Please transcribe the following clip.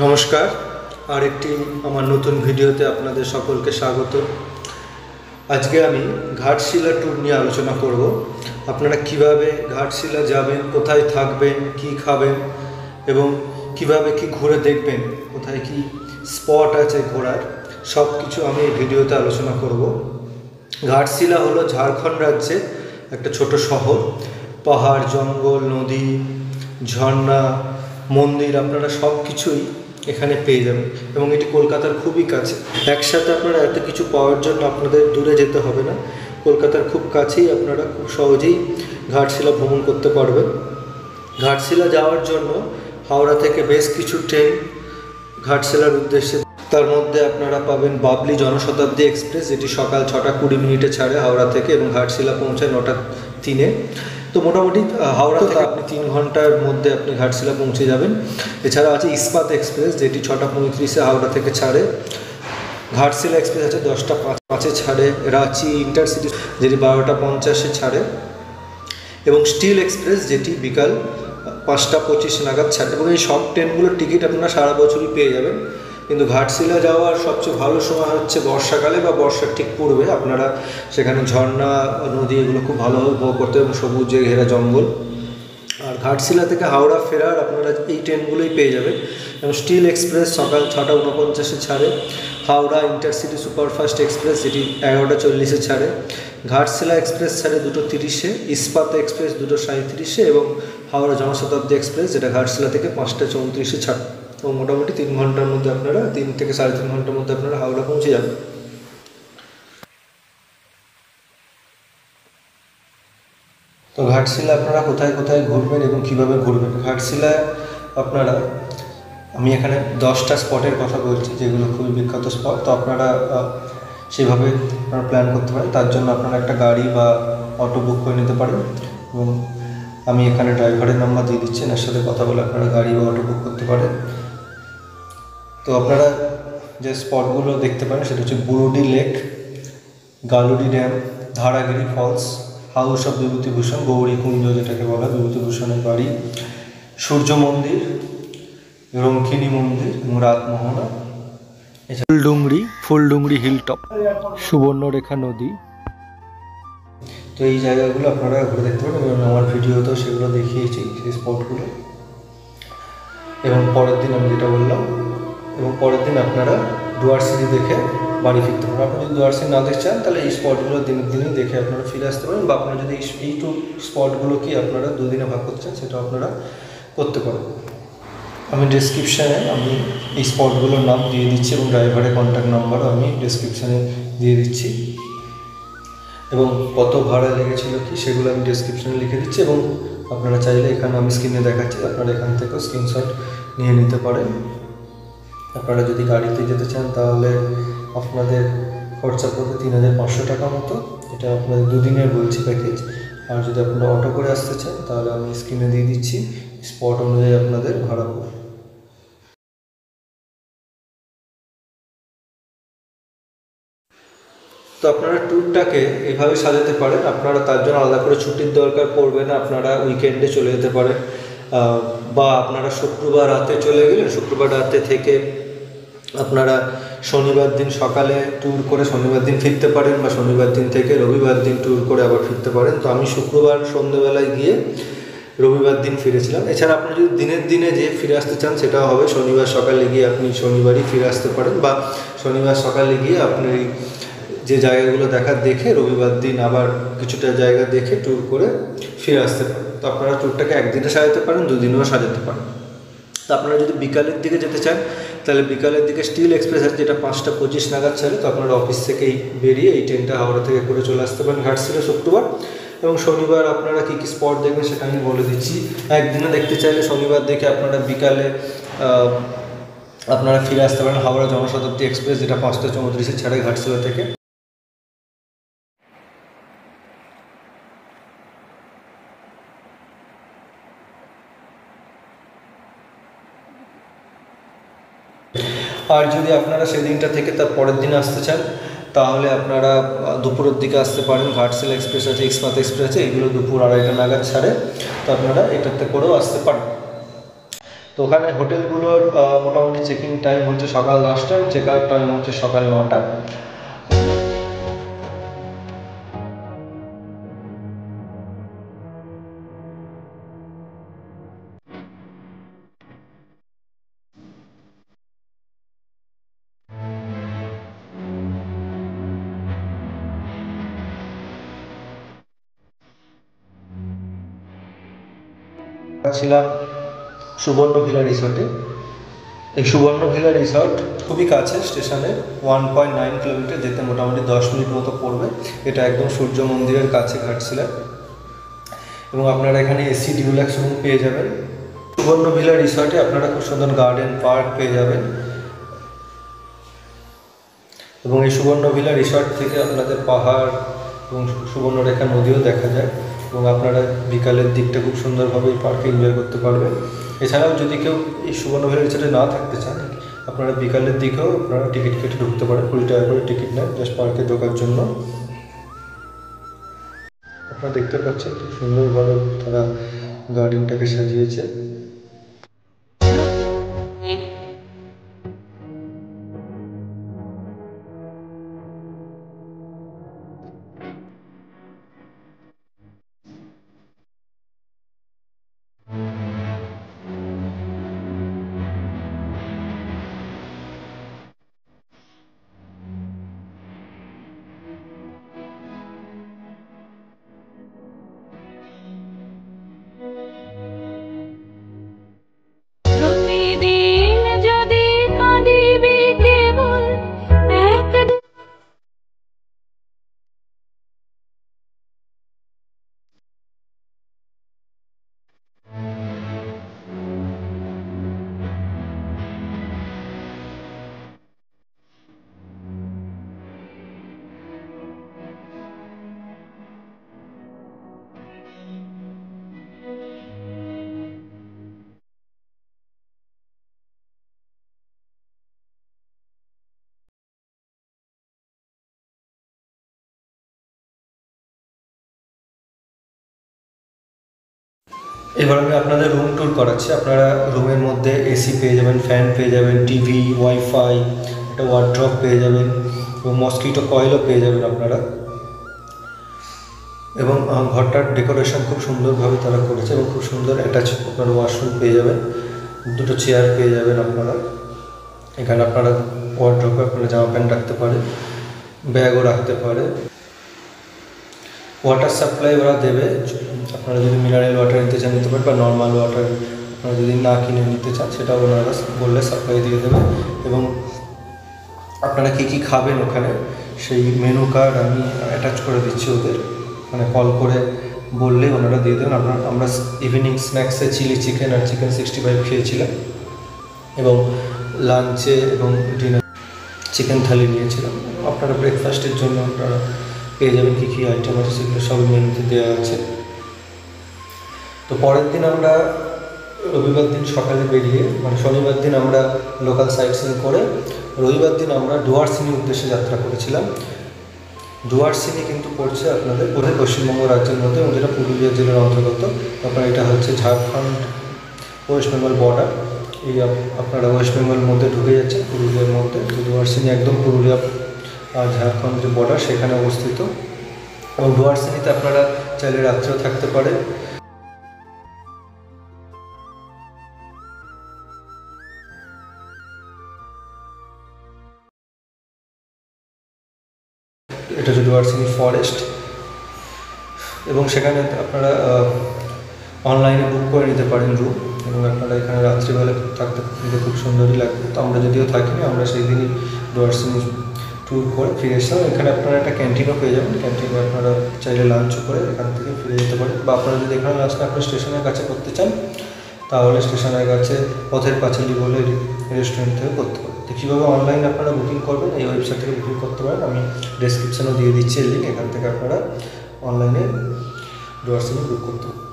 নমস্কার, আরেকটি আমার নতুন ভিডিওতে আপনাদের সকলকে স্বাগত। আজকে আমি ঘাটশিলা ট্যুর নিয়ে আলোচনা করব। আপনারা কিভাবে ঘাটশিলা যাবেন, কোথায় থাকবেন, কি খাবেন এবং কিভাবে কি ঘুরে দেখবেন, কোথায় কি স্পট আছে ঘোরার, সব কিছু আমি এই ভিডিওতে আলোচনা করব। ঘাটশিলা হলো ঝাড়খণ্ড রাজ্যের একটা ছোট শহর। পাহাড়, জঙ্গল, নদী, ঝর্ণা, মন্দির, আপনারা সব কিছুই এখানে পেয়ে যাবেন এবং এটি কলকাতার খুবই কাছে। একসাথে আপনারা এত কিছু পাওয়ার জন্য আপনাদের দূরে যেতে হবে না, কলকাতার খুব কাছেই আপনারা খুব সহজেই ঘাটশিলা ভ্রমণ করতে পারবেন। ঘাটশিলা যাওয়ার জন্য হাওড়া থেকে বেশ কিছু ট্রেন ঘাটশিলার উদ্দেশ্যে, তার মধ্যে আপনারা পাবেন বাবলি জনশতাব্দী এক্সপ্রেস, যেটি সকাল 6:20 ছাড়ে হাওড়া থেকে এবং ঘাটশিলা পৌঁছায় 9:03। তো মোটামুটি হাওড়া থেকে আপনি 3 ঘন্টার মধ্যে আপনি ঘাটশিলা পৌঁছে যাবেন। এছাড়া আছে ইস্পাত এক্সপ্রেস, যেটি 6:35 হাওড়া থেকে ছাড়ে। ঘাটশিলা এক্সপ্রেস আছে 10:05 ছাড়ে। রাঁচি ইন্টারসিটি, যেটি 12:50 ছাড়ে। এবং স্টিল এক্সপ্রেস, যেটি বিকাল 5:25 নাগাদ ছাড়ে। এবং এই সব ট্রেনগুলোর টিকিট আপনারা সারা বছরই পেয়ে যাবেন। কিন্তু ঘাটশিলা যাওয়ার সবচেয়ে ভালো সময় হচ্ছে বর্ষাকালে বা বর্ষার ঠিক পূর্বে। আপনারা সেখানে ঝর্ণা, নদী এগুলো খুব ভালোভাবে উপভোগ করতে এবং সবুজে ঘেরা জঙ্গল। আর ঘাটশিলা থেকে হাওড়া ফেরার আপনারা এই ট্রেনগুলোই পেয়ে যাবেন। এবং স্টিল এক্সপ্রেস সকাল 6:49 ছাড়ে। হাওড়া ইন্টারসিটি সুপারফাস্ট এক্সপ্রেস, যেটি 11:40 ছাড়ে। ঘাটশিলা এক্সপ্রেস ছাড়ে 2:30, ইস্পাত এক্সপ্রেস 2:37 এবং হাওড়া জনশতাব্দী এক্সপ্রেস, যেটা ঘাটশিলা থেকে 5:34 ছাড়ে। তো মোটামুটি 3 ঘন্টার মধ্যে আপনারা 3 থেকে 3.5 ঘন্টার মধ্যে আপনারা হাওড়া পৌঁছে যাবেন। তো ঘাটশিলা আপনারা কোথায় কোথায় ঘুরবেন এবং কীভাবে ঘুরবেন। ঘাটশিলায় আপনারা, আমি এখানে 10টা স্পটের কথা বলছি যেগুলো খুবই বিখ্যাত স্পট। তো আপনারা সেভাবে আপনারা প্ল্যান করতে পারেন। তার জন্য আপনারা একটা গাড়ি বা অটো বুক করে নিতে পারেন এবং আমি এখানে ড্রাইভারের নাম্বার দিয়ে দিচ্ছি, এর সাথে কথা বলে আপনারা গাড়ি বা অটো বুক করতে পারেন। তো আপনারা যে স্পটগুলো দেখতে পারেন সেটা হচ্ছে Burudi lake, Galudi dam, Dharagiri falls, house of Bibhutibhushan, Gourikunj যেটাকে বলা বিভূতিভূষণের বাড়ি, সূর্য মন্দির, রঙ্কিনী মন্দির এবং রাতমোহনা, ফুলডুংরি হিলটপ, সুবর্ণরেখা নদী। তো এই জায়গাগুলো আপনারা ঘুরে দেখতে পারেন এবং আমার ভিডিওতেও সেগুলো দেখিয়েছি, সেই স্পটগুলো। এবং পরের দিন আমি যেটা বললাম, এবং পরের দিন আপনারা ডুয়ার্সিটি দেখে বাড়ি ফিরতে পারেন। আপনি যদি ডুয়ার্সিটি না দেখতে চান তাহলে এই স্পটগুলো দিনের দিনই দেখে আপনারা ফিরে আসতে পারেন, বা আপনারা যদি এই স্পটগুলোকে আপনারা 2 দিনে ভাগ করতে চান সেটাও আপনারা করতে পারেন। আমি ডেসক্রিপশানে আমি এই স্পটগুলোর নাম দিয়ে দিচ্ছি এবং ড্রাইভারের কন্ট্যাক্ট নাম্বারও আমি ডেসক্রিপশানে দিয়ে দিচ্ছি, এবং কত ভাড়া লেগেছিল কি সেগুলো আমি ডেসক্রিপশানে লিখে দিচ্ছি। এবং আপনারা চাইলে এখানে আমি স্ক্রিনে দেখাচ্ছি, আপনারা এখান থেকেও স্ক্রিনশট নিয়ে নিতে পারেন। আপনারা যদি গাড়িতে যেতে চান তাহলে আপনাদের খরচা পড়বে 3,500 টাকা মতো। এটা আপনাদের 2 দিনের বলছি প্যাকেজ। আর যদি আপনারা অটো করে আসতে চান তাহলে আমি স্ক্রিনে দিয়ে দিচ্ছি, স্পট অনুযায়ী আপনাদের ভাড়া পড়বে। তো আপনারা ট্যুরটাকে এভাবে সাজাতে পারেন। আপনারা তার জন্য আলাদা করে ছুটির দরকার পড়বে না। আপনারা উইকেন্ডে চলে যেতে পারেন, বা আপনারা শুক্রবার রাতে চলে গেলেন, শুক্রবার রাতে থেকে আপনারা শনিবার দিন সকালে ট্যুর করে শনিবার দিন ফিরতে পারেন, বা শনিবার দিন থেকে রবিবার দিন ট্যুর করে আবার ফিরতে পারেন। তো আমি শুক্রবার সন্ধ্যেবেলায় গিয়ে রবিবার দিন ফিরেছিলাম। এছাড়া আপনি যদি দিনের দিনে যে ফিরে আসতে চান সেটাও হবে। শনিবার সকালে গিয়ে আপনি শনিবারই ফিরে আসতে পারেন, বা শনিবার সকালে গিয়ে আপনি যে জায়গাগুলো দেখে রবিবার দিন আবার কিছুটা জায়গা দেখে ট্যুর করে ফিরে আসতে পারেন। তো আপনারা ট্যুরটাকে একদিনে সাজাতে পারেন, 2 দিনেও সাজাতে পারেন। তো আপনারা যদি বিকালের দিকে যেতে চান তাহলে বিকালের দিকে স্টিল এক্সপ্রেস আছে, যেটা 5:25 নাগাদ ছাড়ে। তো আপনারা অফিস থেকেই বেরিয়ে এই ট্রেনটা হাওড়া থেকে করে চলে আসতে পারেন ঘাটশিলা শুক্রবার। এবং শনিবার আপনারা কী কী স্পট দেখবেন সেটা আমি বলে দিচ্ছি। একদিনে দেখতে চাইলে শনিবার দেখে আপনারা বিকালে আপনারা ফিরে আসতে পারেন হাওড়া জনশতাব্দী এক্সপ্রেস, যেটা 5:34 ছাড়ে ঘাটশিলা থেকে। আর যদি আপনারা সেদিনটা থেকে তার পরের দিন আসতে চান তাহলে আপনারা দুপুরের দিকে আসতে পারেন। ঘাটশিলা এক্সপ্রেস আছে, ইস্পাত এক্সপ্রেস আছে, এগুলো দুপুর 2:30 নাগাদ ছাড়ে। তো আপনারা এটাতে করেও আসতে পারেন। তো ওখানে হোটেলগুলোর মোটামুটি চেকিং টাইম হচ্ছে সকাল 10টা, চেক আউট টাইম হচ্ছে সকাল 9টা। ছিলাম সুবর্ণভিলা রিসর্টে। এই সুবর্ণভিলা রিসর্ট খুবই কাছে স্টেশনে, 1.9 কিলোমিটার, যেতে মোটামুটি 10 মিনিট মতো পড়বে। এটা একদম সূর্য মন্দিরের কাছে ঘাটশিলা, এবং আপনারা এখানে এসি ডিউলাক্স রুম পেয়ে যাবেন। সুবর্ণভিলা রিসর্টে আপনারা খুব সুন্দর গার্ডেন পার্ক পেয়ে যাবেন, এবং এই সুবর্ণভিলা রিসর্ট থেকে আপনাদের পাহাড় এবং সুবর্ণরেখা নদীও দেখা যায়, এবং আপনারা বিকালের দিকটা খুব সুন্দরভাবে এই পার্কে এনজয় করতে পারবেন। এছাড়াও যদি কেউ এই সুবর্ণভিলা রিসর্টে না থাকতে চান, আপনারা বিকালের দিকেও আপনারা টিকিট কেটে ঢুকতে পারেন। 20 টাকা করে টিকিট নেন জাস্ট পার্কে ঢোকার জন্য। আপনারা দেখতে পাচ্ছেন খুব সুন্দরভাবে তারা গার্ডেনটাকে সাজিয়েছে। এবার আমি আপনাদের রুম ট্যুর করাচ্ছি। আপনারা রুমের মধ্যে এসি পেয়ে যাবেন, ফ্যান পেয়ে যাবেন, টিভি, ওয়াইফাই, একটা ওয়ার্ড্রপ পেয়ে যাবেন, এবং মসকিটো কয়েলও পেয়ে যাবেন আপনারা। এবং ঘরটার ডেকোরেশন খুব সুন্দরভাবে তারা করেছে, এবং খুব সুন্দর অ্যাটাচ আপনারা ওয়াশরুম পেয়ে যাবেন, দুটো চেয়ার পেয়ে যাবেন আপনারা। এখানে আপনারা ওয়ার্ড্রপে আপনারা জামা প্যান্ট রাখতে পারেন, ব্যাগও রাখতে পারে। ওয়াটার সাপ্লাই ওরা দেবে, আপনারা যদি মিনারেল ওয়াটার নিতে চান নিতে পারেন, বা নর্মাল ওয়াটার আপনারা যদি না কিনে নিতে চান সেটাও ওনারা বললে সাপ্লাই দিয়ে দেবে। এবং আপনারা কী কী খাবেন ওখানে সেই মেনু কার্ড আমি অ্যাটাচ করে দিচ্ছি ওদের, মানে কল করে বললে ওনারা দিয়ে দেবেন। আমরা ইভিনিং স্ন্যাক্সে চিলি চিকেন আর চিকেন 65 খেয়েছিলাম, এবং লাঞ্চে এবং ডিনার চিকেন থালি নিয়েছিলাম। আপনারা ব্রেকফাস্টের জন্য আপনারা পেয়ে যাবেন কী কী আইটেম আছে সেগুলো সব মেনুতে দেওয়া আছে। তো পরের দিন আমরা রবিবার দিন সকালে বেরিয়ে, মানে শনিবার দিন আমরা লোকাল সাইট সিন করে রবিবার দিন আমরা ডুয়ার্সিনি উদ্দেশ্যে যাত্রা করেছিলাম। ডুয়ার্সিনি কিন্তু পড়ছে আপনাদের পশ্চিমবঙ্গ রাজ্যের মধ্যে, এবং যেটা পুরুলিয়া জেলার অন্তর্গত। তারপর এটা হচ্ছে ঝাড়খণ্ড ওয়েস্ট বেঙ্গল বর্ডার। এই আপনারা ওয়েস্ট বেঙ্গলের মধ্যে ঢুকে যাচ্ছেন পুরুলিয়ার মধ্যে। তো ডুয়ার্সিনি একদম পুরুলিয়া আর ঝাড়খণ্ড যে বর্ডার সেখানে অবস্থিত, এবং ডুয়ার্সিনিতে আপনারা চাইলে রাত্রেও থাকতে পারে। এটা হচ্ছে ডুয়ার্সিনি ফরেস্ট, এবং সেখানে আপনারা অনলাইনে বুক করে নিতে পারেন রুম, এবং আপনারা এখানে রাত্রিবেলা থাকতে খুব সুন্দরই লাগবে। তো আমরা যদিও থাকিনি, আমরা সেই দিনই ডুয়ার্সিনি ট্যুর করে ফিরে এসেছিলাম। এখানে আপনারা একটা ক্যান্টিনও পেয়ে যাবেন, ক্যান্টিনে আপনারা চাইলে লাঞ্চও করে এখান থেকে ফিরে যেতে পারেন, বা আপনারা যদি এখানে লাঞ্চটা আপনার স্টেশনের কাছে করতে চান তাহলে স্টেশনের কাছে পথের পাঁচালী বলে রেস্টুরেন্ট থেকে করতে পারেন। তো কীভাবে অনলাইনে আপনারা বুকিং করবেন এই ওয়েবসাইট থেকে বুকিং করতে পারেন, আমি ডেসক্রিপশানেও দিয়ে দিচ্ছি লিঙ্ক, এখান থেকে আপনারা অনলাইনে ডুয়ার্সিনি বুক করতে পারেন।